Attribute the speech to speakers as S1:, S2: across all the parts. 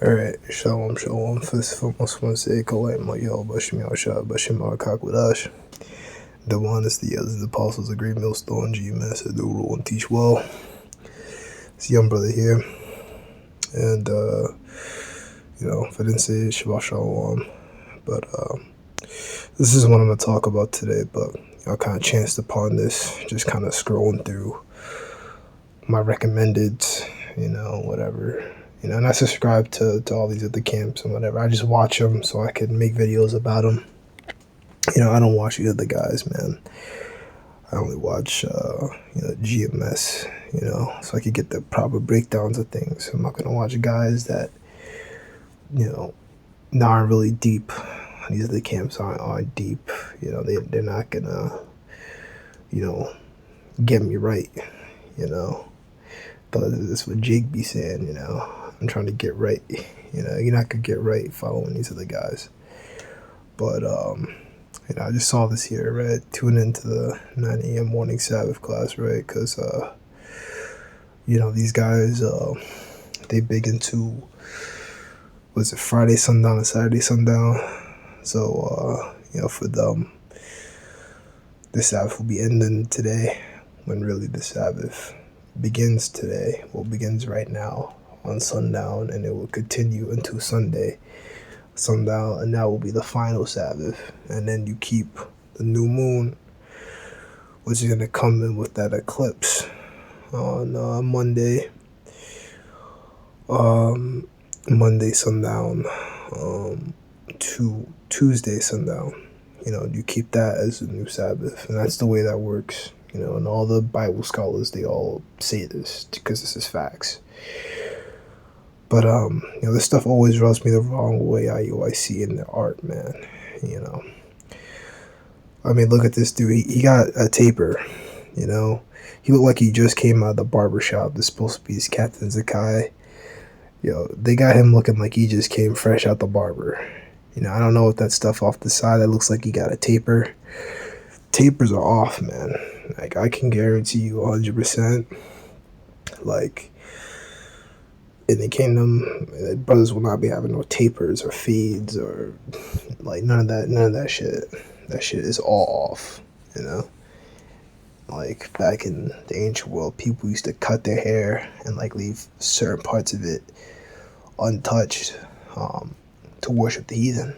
S1: Alright, shalom, shalom. First and foremost, I want to say, Kolai Mayo, Bashim Yahshua, Bashim Akakwadash. The one is the others, the apostles, the great millstone, G Master, do rule and teach well. It's young brother here. And, if I didn't say it, Shabbat Shalom. But, this is what I'm going to talk about today, but I kind of chanced upon this, just kind of scrolling through my recommended, whatever. And I subscribe to all these other camps and whatever. I just watch them so I can make videos about them. I don't watch the other guys, man. I only watch, GMS, so I could get the proper breakdowns of things. I'm not going to watch guys that, aren't really deep. These other camps aren't deep. They're not going to, get me right, But that's what Jake be saying, I'm trying to get right. You're not going to get right following these other guys. But, I just saw this here, right? Tune into the 9 a.m. morning Sabbath class, right? Because, these guys, they big into, was it Friday sundown and Saturday sundown? So, for them, the Sabbath will be ending today, when really the Sabbath begins today. Well, begins right now on sundown, and it will continue until Sunday. Sundown, and that will be the final Sabbath. And then you keep the new moon, which is going to come in with that eclipse on Monday. Monday sundown to Tuesday sundown. You keep that as the new Sabbath, and that's the way that works. And all the Bible scholars, they all say this because this is facts. But, this stuff always rubs me the wrong way, IUIC, in the art, man, I mean, look at this dude. He got a taper, He looked like he just came out of the barber shop. This is supposed to be his Captain Zakai. They got him looking like he just came fresh out the barber. I don't know what that stuff off the side that looks like he got a taper. Tapers are off, man. Like, I can guarantee you 100%, like, in the kingdom, brothers will not be having no tapers or fades or like none of that shit. That shit is all off, Like, back in the ancient world, people used to cut their hair and like leave certain parts of it untouched, to worship the heathen.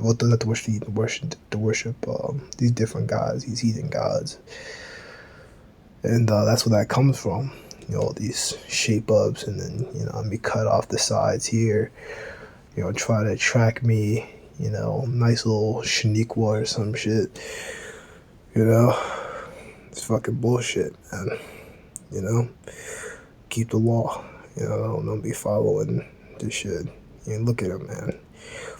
S1: Well, not to worship the heathen, to worship these different gods, these heathen gods, and that's where that comes from. These shape ups, and then, I mean, cut off the sides here, try to track me, nice little Shaniqua or some shit, it's fucking bullshit, man, keep the law, don't be following this shit, look at him, man,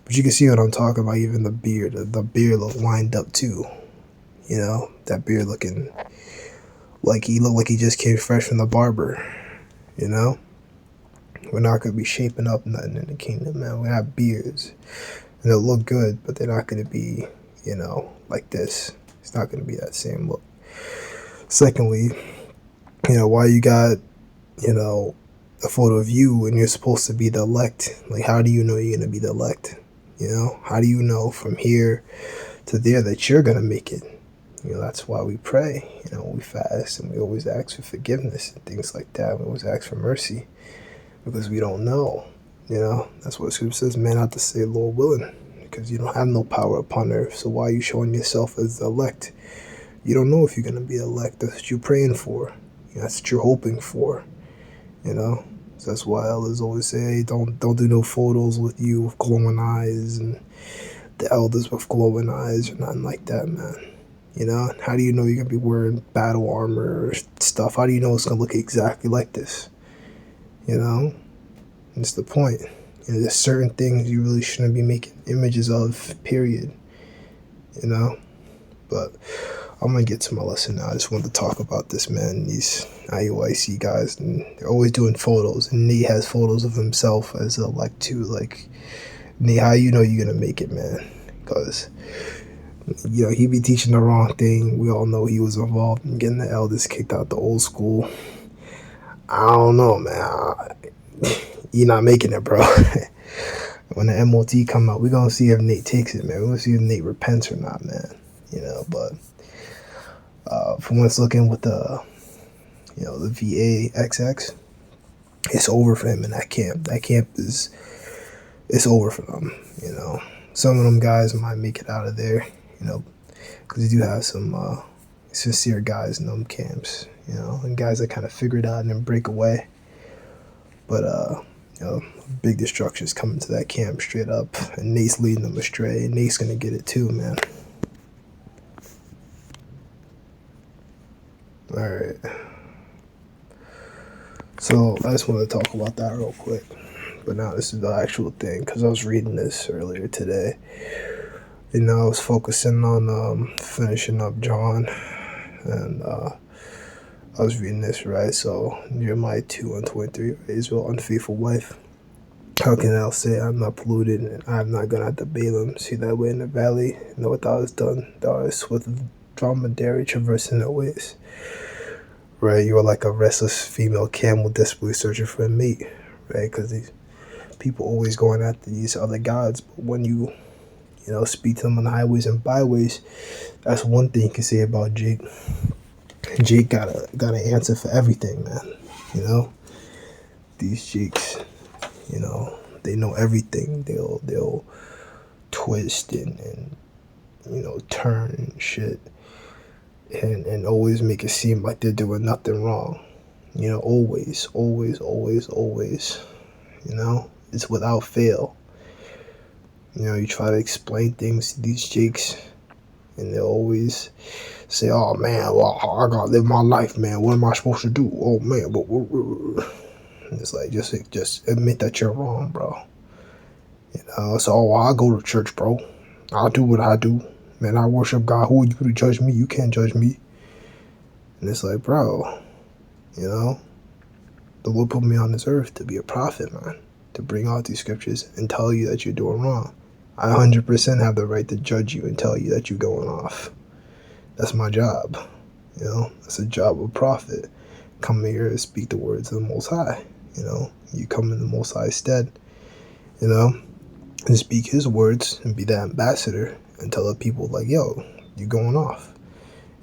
S1: but you can see what I'm talking about, even the beard look lined up too, that beard looking like he looked like he just came fresh from the barber, We're not going to be shaping up nothing in the kingdom, man. We have beards, and they'll look good, but they're not going to be, like this. It's not going to be that same look. Secondly, why you got, a photo of you and you're supposed to be the elect? Like, how do you know you're going to be the elect? How do you know from here to there that you're going to make it? That's why we pray, we fast, and we always ask for forgiveness and things like that. We always ask for mercy because we don't know, That's what Scripture says, man ought to say, Lord willing, because you don't have no power upon earth. So why are you showing yourself as the elect? You don't know if you're going to be elect. That's what you're praying for. That's what you're hoping for, So that's why elders always say, hey, don't do no photos with you with glowing eyes and the elders with glowing eyes or nothing like that, man. How do you know you're going to be wearing battle armor or stuff? How do you know it's going to look exactly like this? It's the point. There's certain things you really shouldn't be making images of, period. But I'm going to get to my lesson now. I just wanted to talk about this, man. These IUIC guys, and they're always doing photos. And Nate has photos of himself as a elect too. Like, Nate, how you know you're going to make it, man? Because he be teaching the wrong thing. We all know he was involved in getting the elders kicked out the old school. I don't know, man. you're not making it, bro. When the MOT come out, we're gonna see if Nate takes it, man. We're gonna see if Nate repents or not, man. But from what's looking with the VA XX, it's over for him in that camp. That camp it's over for them. Some of them guys might make it out of there, because you do have some sincere guys in them camps, and guys that kind of figure it out and then break away. But big destruction's coming to that camp straight up, and Nate's leading them astray, and Nate's gonna get it too, man. All right. So I just want to talk about that real quick. But now this is the actual thing, because I was reading this earlier today. I was focusing on finishing up John, and I was reading this, right? So Jeremiah 2:23, Israel, unfaithful wife. How can thou say, I'm not polluted, and I have not gone out to Balaam? See thy way in the valley, know what thou hast done. Thou art with a dromedary traversing the ways. Right? You are like a restless female camel desperately searching for a mate, right? Because these people always going after these other gods, but when you speak to them on the highways and byways, that's one thing you can say about Jake. Jake got an answer for everything, man. These Jakes, they know everything. They'll twist and turn and shit, and always make it seem like they're doing nothing wrong. Always. It's without fail. You try to explain things to these Jakes, and they always say, "Oh man, well, I gotta live my life, man. What am I supposed to do? Oh man, but and it's like just admit that you're wrong, bro. So I go to church, bro. I do what I do, man. I worship God. Who are you to judge me? You can't judge me." And it's like, bro, the Lord put me on this earth to be a prophet, man, to bring out these scriptures and tell you that you're doing wrong. I 100% have the right to judge you and tell you that you're going off. That's my job. That's the job of a prophet. Come here and speak the words of the Most High. You come in the Most High's stead, and speak His words and be that ambassador and tell the people like, yo, you're going off.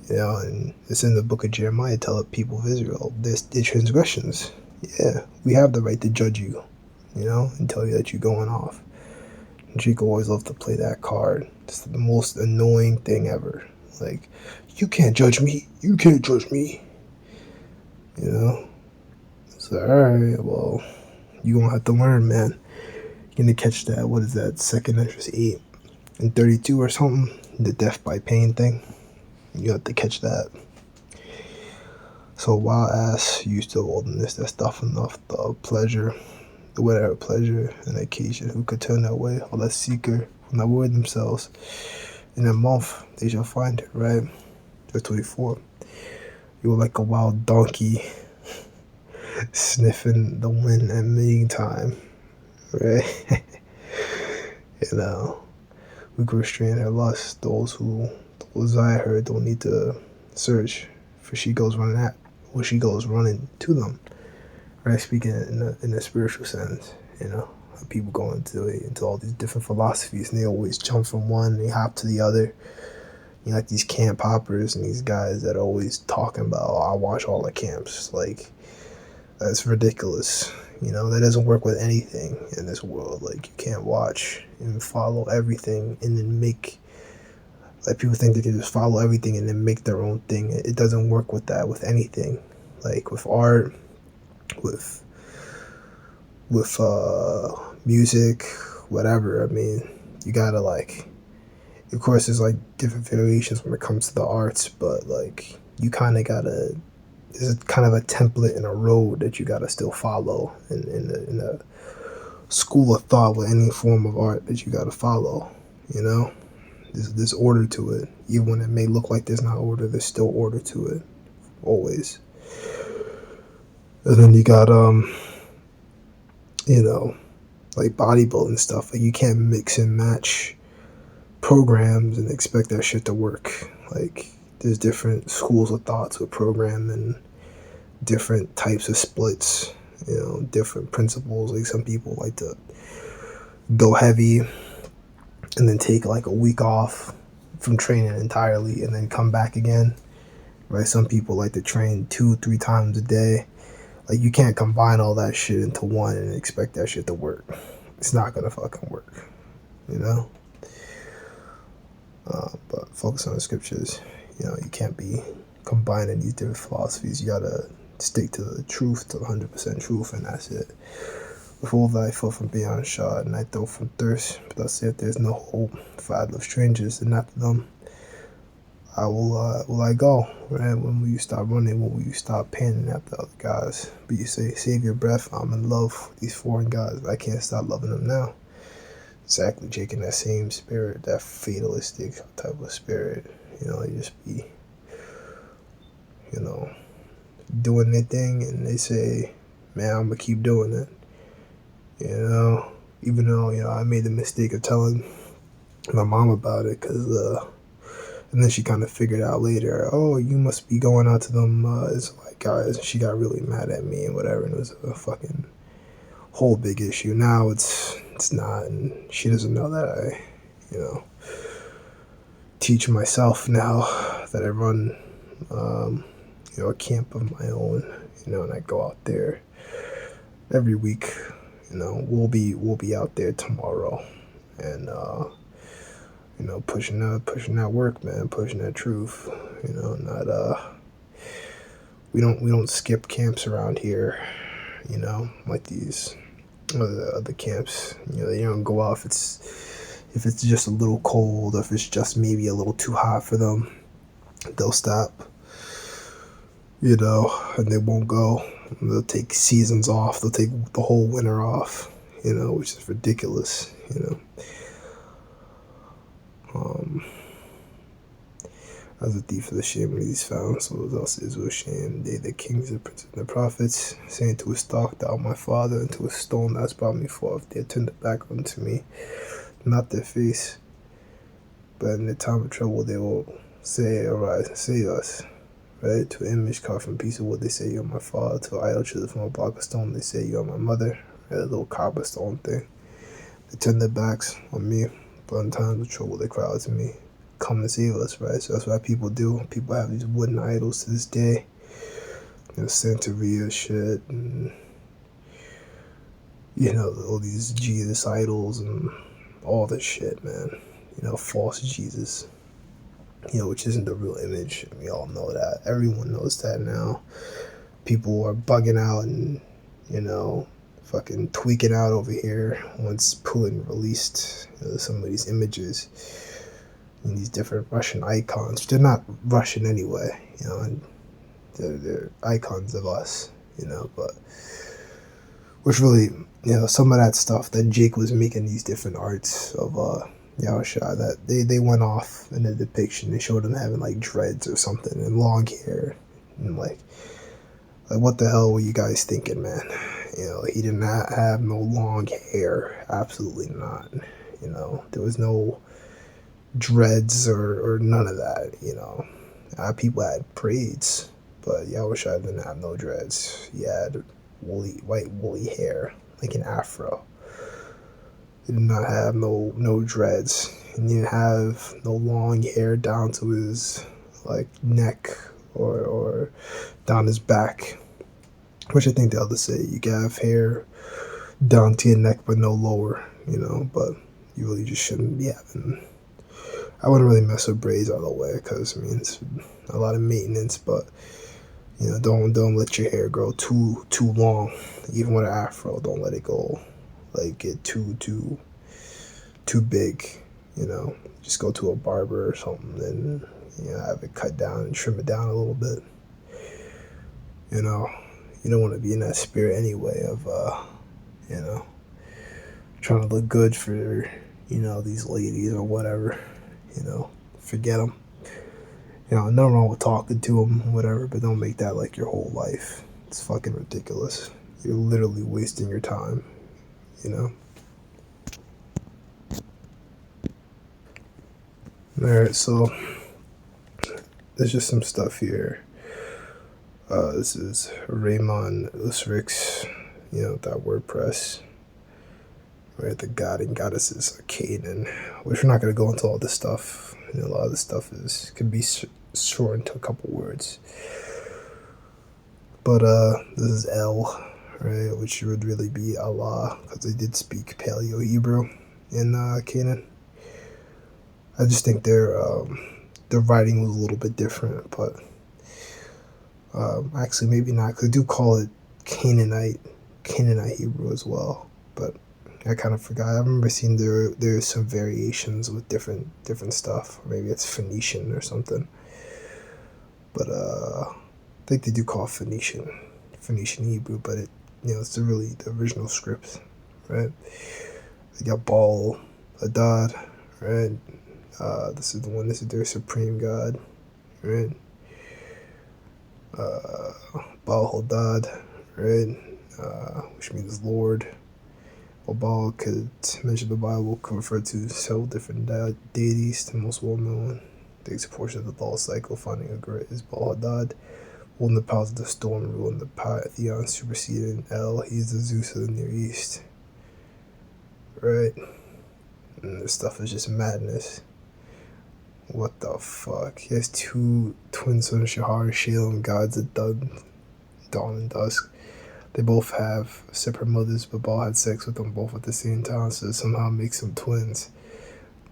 S1: And it's in the book of Jeremiah, tell the people of Israel, their transgressions. Yeah, we have the right to judge you, and tell you that you're going off. Jake always loved to play that card. It's the most annoying thing ever. Like, you can't judge me. You can't judge me. It's like, alright, well, you're going to have to learn, man. You're going to catch that, what is that, 2nd Esdras 8 and 32 or something? The death by pain thing. You have to catch that. So wild ass used to wilderness, that's stuff enough, the pleasure, whatever pleasure and occasion, who could turn that way, or that seeker from that word themselves. In a month they shall find it, right? Verse 24. You were like a wild donkey sniffing the wind at mating time, right? We could restrain her lust. Those who desire her don't need to search, for she goes running to them. Right, speaking in a spiritual sense, people go into all these different philosophies, and they always jump from one, and they hop to the other. Like these camp hoppers and these guys that are always talking about, oh, I watch all the camps. Like, that's ridiculous. That doesn't work with anything in this world. Like, you can't watch and follow everything and then make, like, people think they can just follow everything and then make their own thing. It doesn't work with that, with anything. Like, with art, with music, whatever. I mean, you gotta, like, of course there's like different variations when it comes to the arts, but like, you kind of gotta, there's kind of a template and a road that you gotta still follow in a school of thought with any form of art that you gotta follow. There's order to it. Even when it may look like there's not order, there's still order to it, always. And then you got like bodybuilding stuff. Like, you can't mix and match programs and expect that shit to work. Like, there's different schools of thoughts with programming, different types of splits different principles. Like some people like to go heavy and then take like a week off from training entirely and then come back again, right? Some people like to train 2-3 times a day. Like you can't combine all that shit into one and expect that shit to work. It's not gonna fucking work, you know. But focus on the scriptures. You can't be combining these different philosophies. You gotta stick to the truth, to the 100% truth, and that's it. Behold, I fall from beyond shot, and I throw from thirst. But thus saith, there's no hope for I love strangers, and after them I will I go. Right? When will you stop running? When will you stop panning after other guys? But you say, save your breath. I'm in love with these foreign guys. I can't stop loving them now. Exactly, Jake, in that same spirit, that fatalistic type of spirit. You just be, doing their thing, and they say, man, I'm gonna keep doing it. Even though, I made the mistake of telling my mom about it, and then she kind of figured out later, oh, you must be going out to them Israelite guys, and she got really mad at me and whatever, and it was a fucking whole big issue. Now it's not, and she doesn't know that I, teach myself now that I run, a camp of my own, and I go out there every week. We'll be out there tomorrow, and pushing that work, man, pushing that truth. Not we don't skip camps around here, like these other camps. They don't go off. If it's just a little cold, or if it's just maybe a little too hot for them, they'll stop. And they won't go. They'll take seasons off. They'll take the whole winter off. Which is ridiculous. As a thief of the shame when he's found, so it also is with shame. They, the kings, the princes, and the prophets, saying to a stock, thou my father, and to a stone thou hast brought me forth. They turned their back unto me, not their face. But in the time of trouble, they will say, arise and save us. Right? To an image carved from a piece of wood, they say, you're my father. To an idol chiseled from a block of stone, they say, you're my mother. Right? A little cobblestone thing. They turn their backs on me, but in times of trouble, they cry out to me, come to save us, right? So that's what people do. People have these wooden idols to this day. Santeria shit, and all these Jesus idols and all this shit, man. False Jesus. Which isn't the real image. We all know that. Everyone knows that now. People are bugging out and, fucking tweaking out over here once Putin released some of these images and these different Russian icons. They're not Russian anyway, and they're icons of us, but which really, some of that stuff that Jake was making, these different arts of Yahusha, that they went off in the depiction. They showed him having like dreads or something and long hair, and like what the hell were you guys thinking, man? He did not have no long hair, absolutely not. There was no dreads or none of that. People had braids, but Yahusha didn't have no dreads. He had white woolly hair, like an afro. He did not have no dreads. He didn't have no long hair down to his neck or down his back, which I think the others say you can have hair down to your neck but no lower, but you really just shouldn't be having. I wouldn't really mess with braids all the way, because it's a lot of maintenance, but don't let your hair grow too long. Even with an afro, don't let it go get too big. Just go to a barber or something and have it cut down and trim it down a little bit. You don't want to be in that spirit anyway of trying to look good for these ladies or whatever. Forget them. Nothing wrong with talking to them, whatever, but don't make that like your whole life. It's fucking ridiculous. You're literally wasting your time. Alright, so there's just some stuff here. This is Raymond Usrik's that WordPress, right? The god and goddesses of Canaan, which we're not going to go into all this stuff. A lot of this stuff could be shortened to a couple words. But this is El, right? Which would really be Allah, because they did speak Paleo Hebrew in Canaan. I just think their writing was a little bit different, but actually maybe not, because they do call it Canaanite Hebrew as well. But I kind of forgot. I remember seeing there's some variations with different stuff. Or maybe it's Phoenician or something. But I think they do call it Phoenician Hebrew, but it's the original script, right? They got Baal Hadad, right? This is their supreme god, right? Baal Hadad, right? Which means Lord. While Baal could mention the Bible could refer to several different deities. The most well-known takes a portion of the Baal cycle, finding a great is Baal Hadad, holding the powers of the storm, ruling the pantheon, superseding El. He's the Zeus of the Near East, right? And this stuff is just madness. What the fuck? He has two twin sons, Shahar and Shalem, gods of dawn and dusk. They both have separate mothers, but Baal had sex with them both at the same time, so it somehow makes them twins.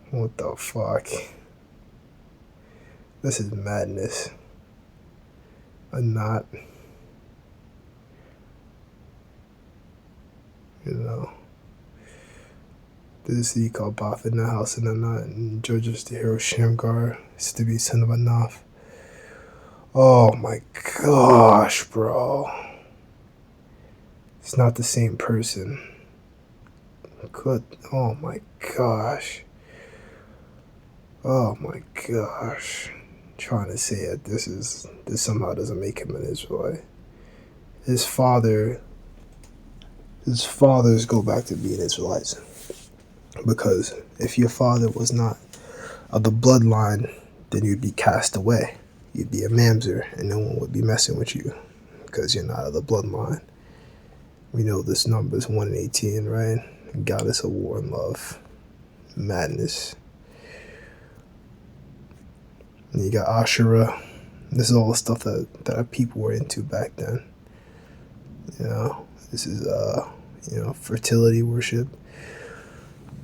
S1: What the fuck? This is madness. Not, there's a city called Bath in the house in Anat, and Judges the hero Shamgar is to be son of Anath. Oh my gosh, bro. It's not the same person. Good. Oh my gosh. Oh my gosh. Trying to say that this somehow doesn't make him an Israelite. His fathers go back to being Israelites. Because if your father was not of the bloodline, then you'd be cast away. You'd be a mamzer, and no one would be messing with you because you're not of the bloodline. We know this number is 1 in 18, right? Goddess of war and love. Madness. And you got Asherah. This is all the stuff that our people were into back then. This is fertility worship.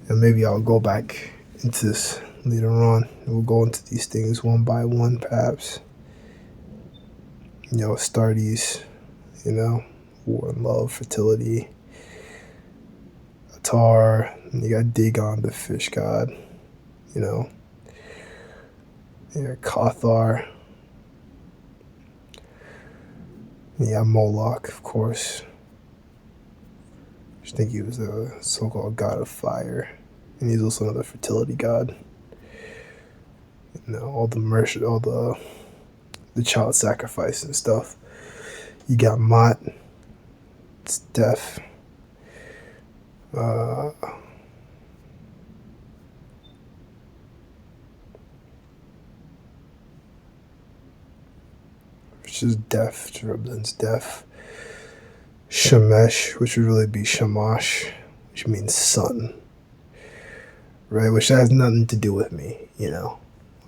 S1: And maybe I'll go back into this later on. We'll go into these things one by one, perhaps. Astartes, war and love, fertility. Atar, and you got Dagon, the fish god. You got Cathar. And you got Moloch, of course. I think he was a so-called god of fire, and he's also another fertility god. All the mercy, all the child sacrifice and stuff. You got Mot, it's death. Which is death, which represents death. Shemesh, which would really be Shamash, which means sun, right? Which has nothing to do with me,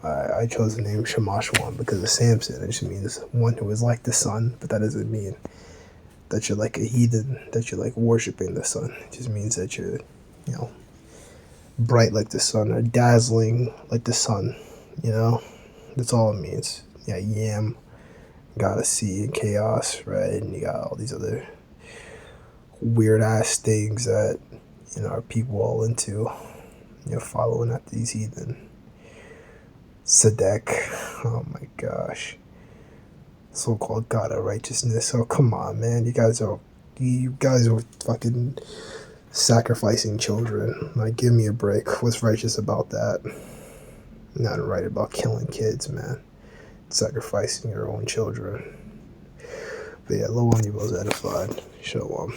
S1: I chose the name Shamash 1 because of Samson. It just means one who is like the sun, but that doesn't mean that you're like a heathen, that you're like worshiping the sun. It just means that you're, bright like the sun or dazzling like the sun, That's all it means. Yeah, Yam, gotta see in chaos, right? And you got all these other weird ass things that our people all into, following after these heathen. Sadek, oh my gosh, so-called god of righteousness. Oh come on, man, you guys are fucking sacrificing children. Like, give me a break. What's righteous about that? Not right about killing kids, man. Sacrificing your own children. But yeah, Lo Ani was edified. Shalom.